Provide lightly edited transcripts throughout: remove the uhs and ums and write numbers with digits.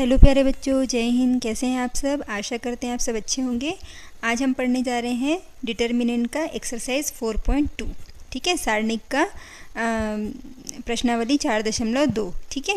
Hello प्यारे बच्चों, जय हिंद। कैसे हैं आप सब? आशा करते हैं आप सब अच्छे होंगे। आज हम पढ़ने जा रहे हैं डिटर्मिनेंट का एक्सरसाइज 4.2। ठीक है, सारणिक का प्रश्नावली 4.2। ठीक है,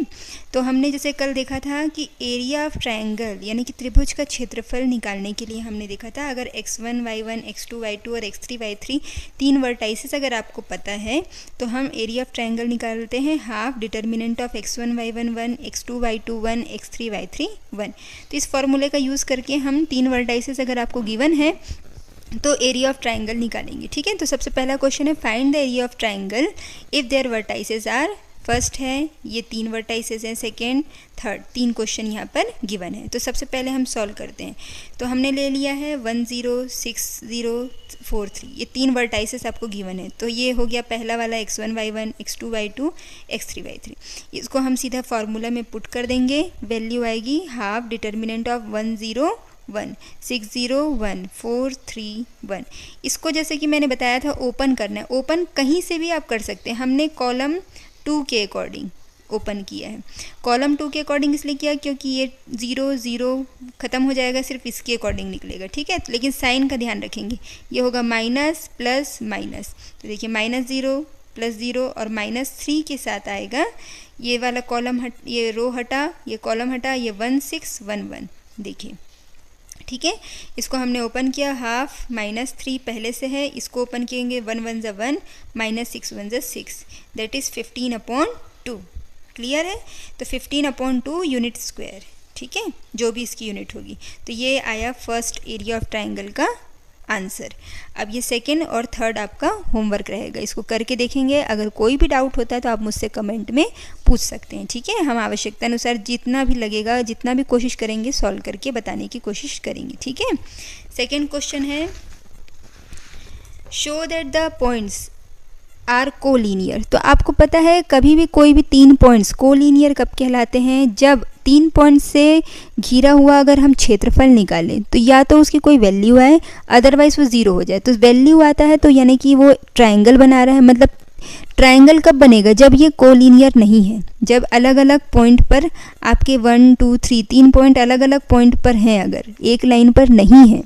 तो हमने जैसे कल देखा था कि एरिया ऑफ ट्रायंगल यानी कि त्रिभुज का क्षेत्रफल निकालने के लिए हमने देखा था अगर x1 y1 x2 y2 और x3 y3 तीन वर्टाइसेस अगर आपको पता है तो हम एरिया ऑफ ट्रायंगल निकालते हैं half determinant of x1 y1 1 x2 y2 1 x3 y3 1। तो इस फॉर्मूले का यूज़ करके हम तीन वर्टाइसेस अगर आपको गिवन है तो एरिया ऑफ ट्रायंगल निकालेंगे। ठीक है, तो सबसे पहला क्वेश्चन है find the area of triangle if their vertices are. First है ये तीन वर्टाइसेस हैं, सेकेंड थर्ड, तीन क्वेश्चन यहाँ पर गिवन है। तो सबसे पहले हम सॉल्व करते हैं। तो हमने ले लिया है 1 0 6 0 4 3, ये तीन वर्टाइसेस आपको गिवन है। तो ये हो गया पहला वाला x1 y1 x2 y2 x3 y3। इसको हम सीधा फार्मूला में पुट कर देंगे, वैल्यू आएगी हाफ डिटर्मिनेंट ऑफ 1 0 1 6 0 1 4 3 1। इसको जैसे कि मैंने बताया था ओपन करना है, ओपन कहीं से भी आप कर सकते हैं। हमने कॉलम 2 के अकॉर्डिंग ओपन किया है। कॉलम 2 के अकॉर्डिंग इसलिए किया क्योंकि ये 0 0 ख़त्म हो जाएगा, सिर्फ इसके अकॉर्डिंग निकलेगा। ठीक है, लेकिन साइन का ध्यान रखेंगे, ये होगा माइनस प्लस माइनस। तो देखिए -0 + 0 और -3 के साथ आएगा। ये वाला कॉलम ये रो हटा, ये कॉलम हटा, ये 1 6 1 1। देखिए, ठीक है, इसको हमने ओपन किया, हाफ -3 पहले से है, इसको ओपन किएंगे 1 1 = 1 -6 1 = 6, दैट इज़ 15/2। क्लियर है? तो 15/2 यूनिट स्क्वायर। ठीक है, जो भी इसकी यूनिट होगी। तो ये आया फर्स्ट एरिया ऑफ ट्रायंगल का आंसर। अब ये सेकेंड और थर्ड आपका होमवर्क रहेगा, इसको करके देखेंगे। अगर कोई भी डाउट होता है तो आप मुझसे कमेंट में पूछ सकते हैं। ठीक है, हम आवश्यकता अनुसार जितना भी लगेगा, जितना भी कोशिश करेंगे सॉल्व करके बताने की कोशिश करेंगे। ठीक है, सेकेंड क्वेश्चन है show that the points are collinear. तो आपको पता है कभी भी कोई भी तीन पॉइंट्स कोलिनियर कब कहलाते हैं? जब तीन पॉइंट से घिरा हुआ अगर हम क्षेत्रफल निकालें तो या तो उसकी कोई वैल्यू आए, अदरवाइज वो ज़ीरो हो जाए। तो वैल्यू आता है तो यानी कि वो ट्रायंगल बना रहा है। मतलब ट्रायंगल कब बनेगा? जब ये कोलिनियर नहीं है, जब अलग अलग पॉइंट पर आपके 1 2 3 तीन पॉइंट अलग अलग पॉइंट पर हैं, अगर एक लाइन पर नहीं है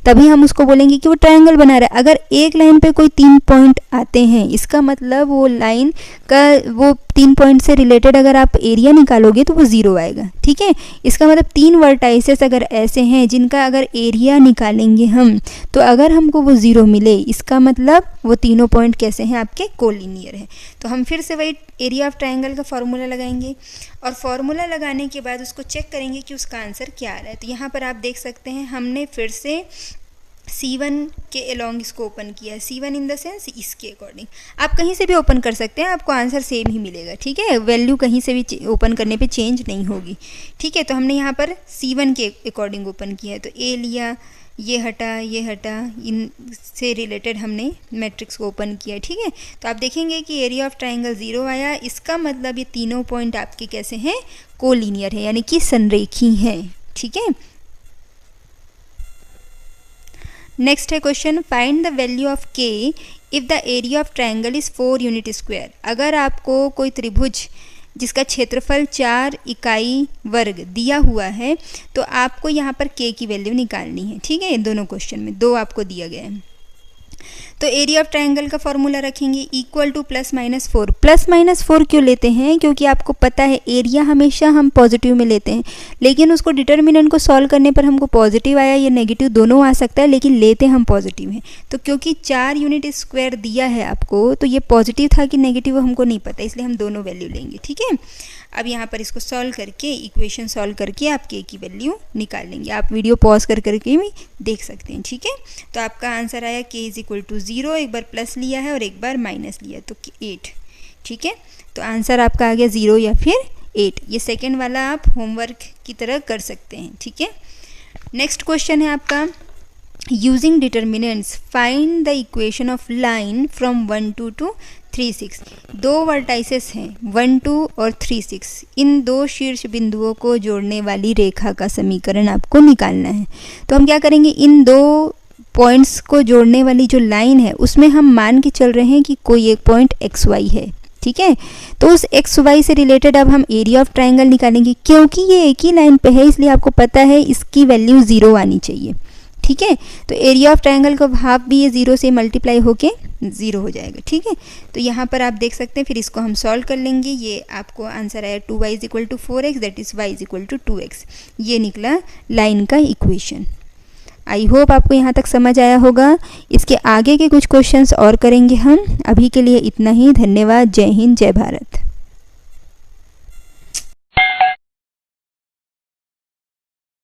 तभी हम उसको बोलेंगे कि वो ट्रायंगल बना रहा है। अगर एक लाइन पे कोई तीन पॉइंट आते हैं, इसका मतलब वो लाइन का वो तीन पॉइंट से रिलेटेड अगर आप एरिया निकालोगे तो वो ज़ीरो आएगा। ठीक है, इसका मतलब तीन वर्टाइसेस अगर ऐसे हैं जिनका अगर एरिया निकालेंगे हम तो अगर हमको वो ज़ीरो मिले, इसका मतलब वो तीनों पॉइंट कैसे हैं? आपके कोलिनियर है। तो हम फिर से वही एरिया ऑफ ट्रायंगल का फॉर्मूला लगाएंगे और फॉर्मूला लगाने के बाद उसको चेक करेंगे कि उसका आंसर क्या आ रहा है। तो यहाँ पर आप देख सकते हैं हमने फिर से C1 के अलोंग इसको ओपन किया है। C1 इन द सेंस इसके अकॉर्डिंग आप कहीं से भी ओपन कर सकते हैं, आपको आंसर सेम ही मिलेगा। ठीक है, वैल्यू कहीं से भी ओपन करने पे चेंज नहीं होगी। ठीक है, तो हमने यहाँ पर C1 के अकॉर्डिंग ओपन किया है। तो A लिया, ये हटा, इनसे रिलेटेड हमने मैट्रिक्स को ओपन किया। ठीक है, तो आप देखेंगे कि एरिया ऑफ ट्रायंगल 0 आया। इसका मतलब ये तीनों पॉइंट आपके कैसे हैं? कोलिनियर है, यानी कि संरेखी हैं। ठीक है, नेक्स्ट है question find the value of k if the area of triangle is 4 unit square. अगर आपको कोई त्रिभुज जिसका क्षेत्रफल 4 इकाई वर्ग दिया हुआ है तो आपको यहाँ पर k की वैल्यू निकालनी है। ठीक है, दोनों क्वेश्चन में दो आपको दिया गया है। तो एरिया ऑफ ट्रायंगल का फॉर्मूला रखेंगे इक्वल टू +-4। +-4 क्यों लेते हैं? क्योंकि आपको पता है एरिया हमेशा हम पॉजिटिव में लेते हैं, लेकिन उसको डिटर्मिनेंट को सॉल्व करने पर हमको पॉजिटिव आया या नेगेटिव दोनों आ सकता है, लेकिन लेते हम पॉजिटिव हैं। तो क्योंकि 4 यूनिट स्क्वायर दिया है आपको तो ये पॉजिटिव था कि नेगेटिव हमको नहीं पता, इसलिए हम दोनों वैल्यू लेंगे। ठीक है, अब यहाँ पर इसको सॉल्व करके इक्वेशन सॉल्व करके आप k की वैल्यू निकाल लेंगे। आप वीडियो पॉज करके भी देख सकते हैं। ठीक है, तो आपका आंसर आया k = 0, एक बार प्लस लिया है और एक बार माइनस लिया तो 8। ठीक है, तो आंसर आपका आ गया 0 या फिर 8। ये सेकेंड वाला आप होमवर्क की तरह कर सकते हैं। ठीक है, नेक्स्ट क्वेश्चन है आपका using determinants find the equation of line from 1 2 to 3 6। दो वर्टाइसेस हैं 1 2 और 3 6। इन दो शीर्ष बिंदुओं को जोड़ने वाली रेखा का समीकरण आपको निकालना है। तो हम क्या करेंगे, इन दो पॉइंट्स को जोड़ने वाली जो लाइन है उसमें हम मान के चल रहे हैं कि कोई एक पॉइंट XY है। ठीक है। तो उस एक्स वाई से रिलेटेड अब हम एरिया ऑफ ट्राइंगल निकालेंगे, क्योंकि ये एक ही लाइन पे है इसलिए आपको पता है इसकी वैल्यू 0 आनी चाहिए, ठीक है। तो एरिया ऑफ ट्राइंगल का हाफ भी ये 0 से मल्टीप्लाई होके 0 हो जाएगा, ठीक है। तो यहाँ पर आप देख सकते हैं, फिर इसको हम सॉल्व कर लेंगे। ये आपको आंसर आया 2y = 4x, that is y = 2x। ये निकला लाइन का इक्वेशन। आई होप आपको यहाँ तक समझ आया होगा। इसके आगे के कुछ क्वेश्चंस और करेंगे हम। अभी के लिए इतना ही। धन्यवाद। जय हिंद, जय भारत।